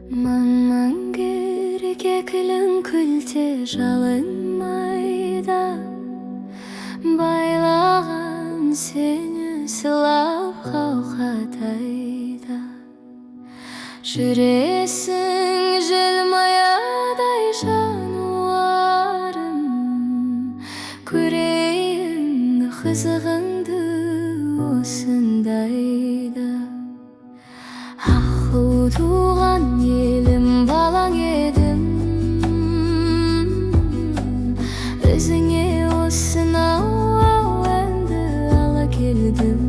Маңмаңгер кекілің күлте жалынмайда, байлаған сені сылап қауқатайда. Жүресің жылмаядай жануарым, көрейін қызығыңды осындайда. Аққу туған елім балаң едім, өзіңе осынау әнді ала келдім.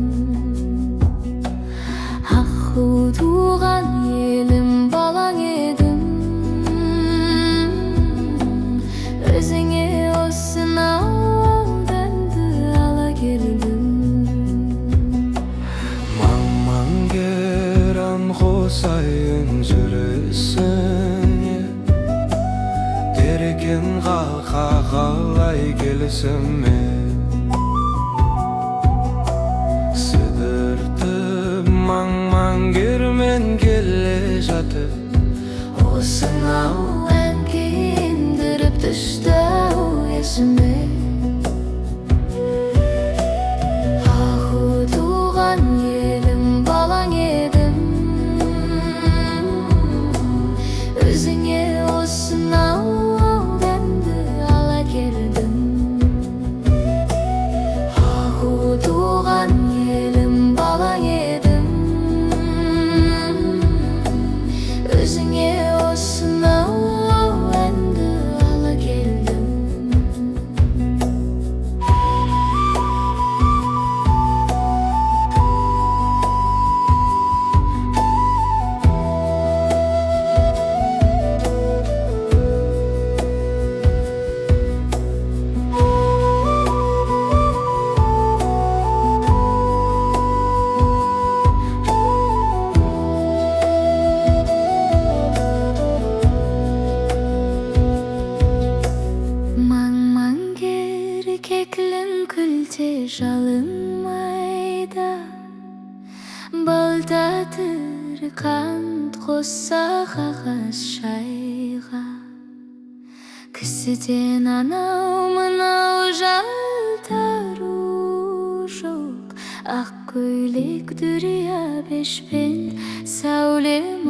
Аққу туған елім балаң едім, өзіңе осынау әнді ала келдім. Қосайын жүресіне, деркен қалқа қалай келісіме. Сыдыртып маң-маңгермен келе жатып, осынау ән киіндіріп түсті-ау есіме. Аққу туған елім балаң едім, өзіңе осынау әнді ала келдім. Аққу туған елім балаң едім, өзіңе осынау әнді ала келдім. Кекілің күлте жалынмайда, балтатыр қант қосса қағаз шайға. Кісіден анау-мынау жалтару жоқ, ақ көйлек дүрия бешпент сәулем